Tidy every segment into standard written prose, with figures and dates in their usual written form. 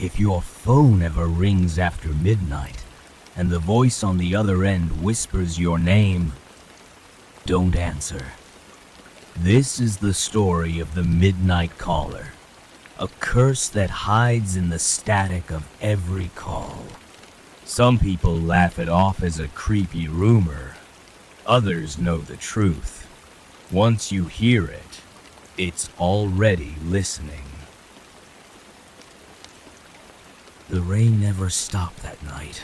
If your phone ever rings after midnight, and the voice on the other end whispers your name, don't answer. This is the story of the Midnight Caller, a curse that hides in the static of every call. Some people laugh it off as a creepy rumor. Others know the truth. Once you hear it, it's already listening. The rain never stopped that night.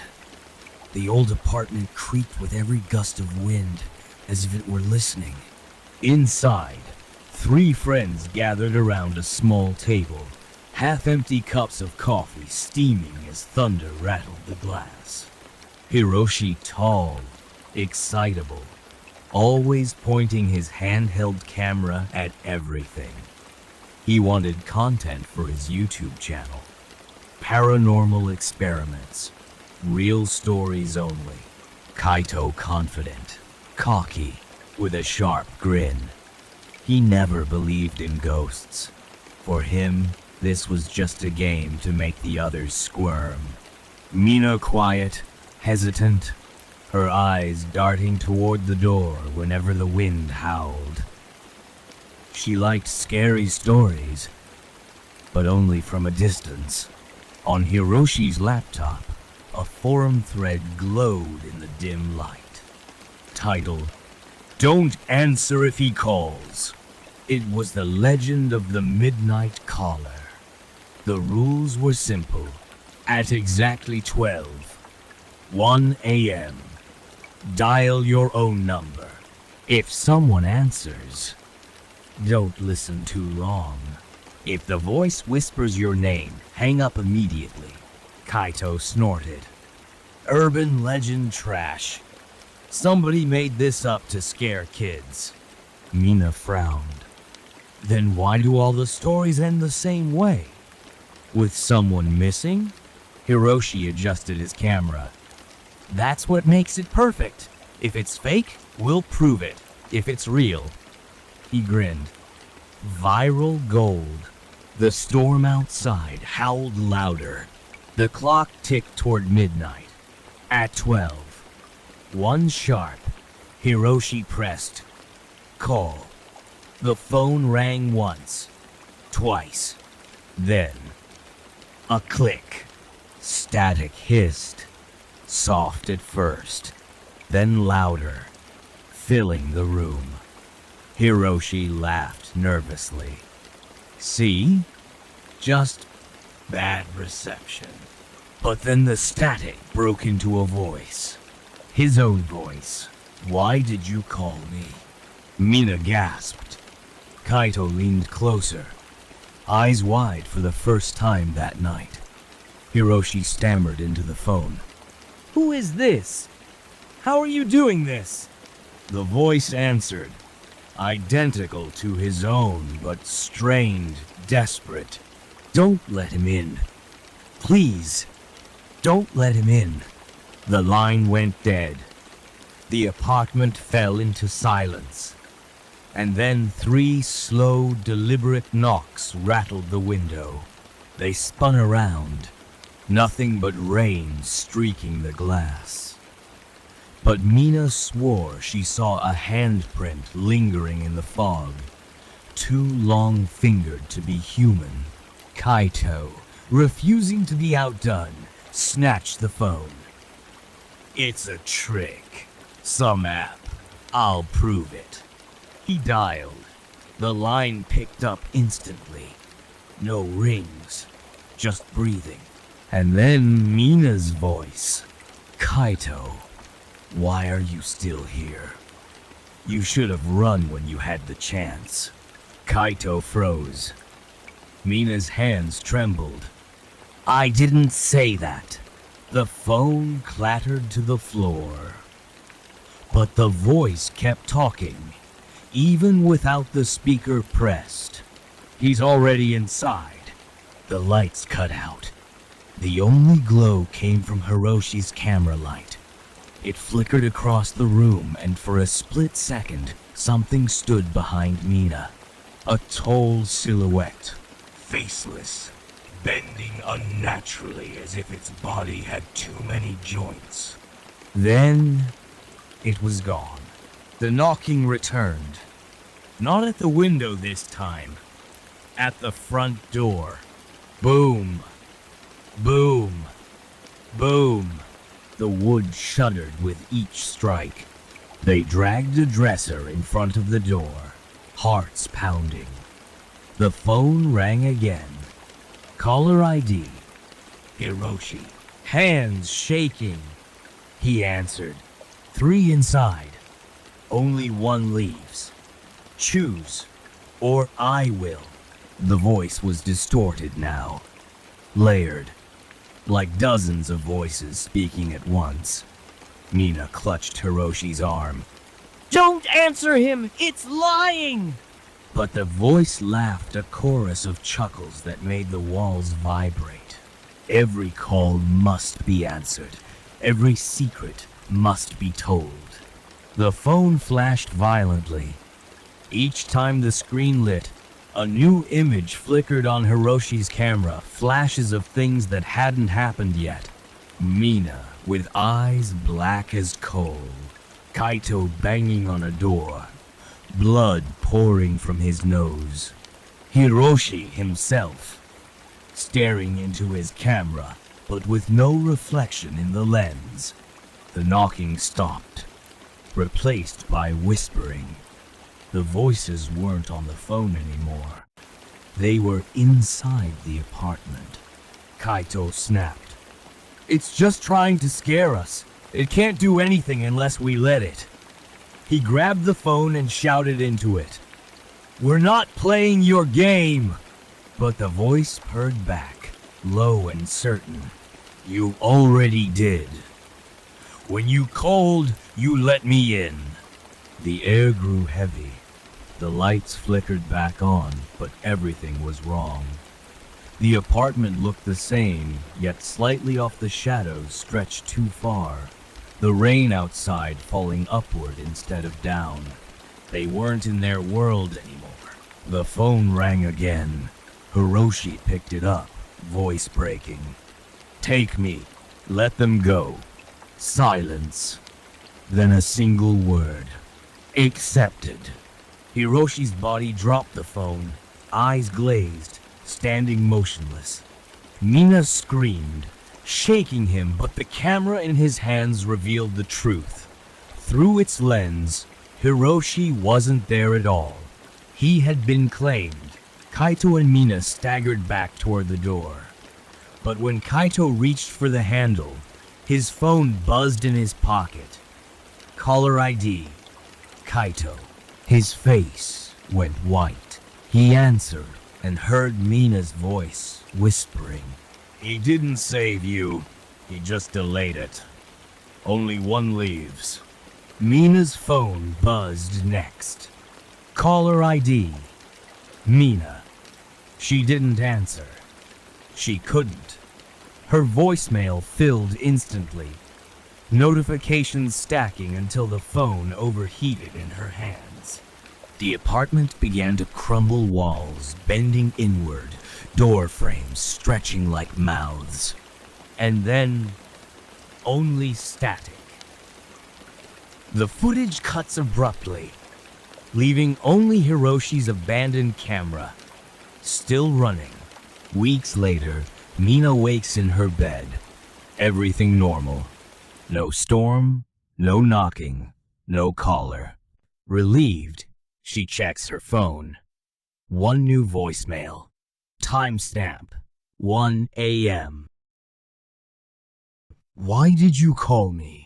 The old apartment creaked with every gust of wind, as if it were listening. Inside, 3 friends gathered around a small table, half-empty cups of coffee steaming as thunder rattled the glass. Hiroshi tall, excitable, always pointing his handheld camera at everything. He wanted content for his YouTube channel. Paranormal experiments, real stories only. Kaito confident, cocky, with a sharp grin. He never believed in ghosts. For him, this was just a game to make the others squirm. Mina quiet, hesitant, her eyes darting toward the door whenever the wind howled. She liked scary stories, but only from a distance. On Hiroshi's laptop, a forum thread glowed in the dim light. Title: Don't Answer If He Calls. It was the legend of the Midnight Caller. The rules were simple. At exactly 1 a.m., dial your own number. If someone answers, don't listen too long. If the voice whispers your name, hang up immediately. Kaito snorted. Urban legend trash. Somebody made this up to scare kids. Mina frowned. Then why do all the stories end the same way? With someone missing? Hiroshi adjusted his camera. That's what makes it perfect. If it's fake, we'll prove it. If it's real. He grinned. Viral gold. The storm outside howled louder. The clock ticked toward midnight. At 1 sharp, Hiroshi pressed call. The phone rang once, twice, then a click. Static hissed, soft at first, then louder, filling the room. Hiroshi laughed nervously. See? Just bad reception. But then the static broke into a voice. His own voice. Why did you call me? Mina gasped. Kaito leaned closer, eyes wide for the first time that night. Hiroshi stammered into the phone. Who is this? How are you doing this? The voice answered, identical to his own, but strained, desperate. Don't let him in. Please, don't let him in. The line went dead. The apartment fell into silence. And then 3 slow, deliberate knocks rattled the window. They spun around, nothing but rain streaking the glass. But Mina swore she saw a handprint lingering in the fog, too long-fingered to be human. Kaito, refusing to be outdone, snatched the phone. It's a trick. Some app. I'll prove it. He dialed. The line picked up instantly. No rings, just breathing. And then Mina's voice. Kaito, why are you still here? You should have run when you had the chance. Kaito froze. Mina's hands trembled. I didn't say that. The phone clattered to the floor. But the voice kept talking, even without the speaker pressed. He's already inside. The lights cut out. The only glow came from Hiroshi's camera light. It flickered across the room, and for a split second, something stood behind Mina. A tall silhouette, faceless, bending unnaturally as if its body had too many joints. Then it was gone. The knocking returned. Not at the window this time. At the front door. Boom. Boom. Boom. The wood shuddered with each strike. They dragged a dresser in front of the door, hearts pounding. The phone rang again. Caller ID. Hiroshi. Hands shaking. He answered. 3 inside. Only 1 leaves. Choose, or I will. The voice was distorted now. Layered. Like dozens of voices speaking at once. Mina clutched Hiroshi's arm. Don't answer him! It's lying! But the voice laughed a chorus of chuckles that made the walls vibrate. Every call must be answered. Every secret must be told. The phone flashed violently. Each time the screen lit, a new image flickered on Hiroshi's camera, flashes of things that hadn't happened yet. Mina, with eyes black as coal. Kaito banging on a door. Blood pouring from his nose. Hiroshi himself, staring into his camera, but with no reflection in the lens. The knocking stopped, replaced by whispering. The voices weren't on the phone anymore. They were inside the apartment. Kaito snapped. It's just trying to scare us. It can't do anything unless we let it. He grabbed the phone and shouted into it. We're not playing your game. But the voice purred back, low and certain. You already did. When you called, you let me in. The air grew heavy. The lights flickered back on, but everything was wrong. The apartment looked the same, yet slightly off the shadows stretched too far. The rain outside falling upward instead of down. They weren't in their world anymore. The phone rang again. Hiroshi picked it up, voice breaking. Take me. Let them go. Silence. Then a single word. Accepted. Hiroshi's body dropped the phone, eyes glazed, standing motionless. Mina screamed, shaking him, but the camera in his hands revealed the truth. Through its lens, Hiroshi wasn't there at all. He had been claimed. Kaito and Mina staggered back toward the door. But when Kaito reached for the handle, his phone buzzed in his pocket. Caller ID. Kaito. His face went white. He answered and heard Mina's voice whispering. He didn't save you. He just delayed it. Only 1 leaves. Mina's phone buzzed next. Caller ID. Mina. She didn't answer. She couldn't. Her voicemail filled instantly. Notifications stacking until the phone overheated in her hands. The apartment began to crumble, walls bending inward, door frames stretching like mouths. And then, only static. The footage cuts abruptly, leaving only Hiroshi's abandoned camera, still running. Weeks later, Mina wakes in her bed. Everything normal. No storm, no knocking, no caller. Relieved, she checks her phone. 1 new voicemail. Timestamp. 1 a.m. Why did you call me?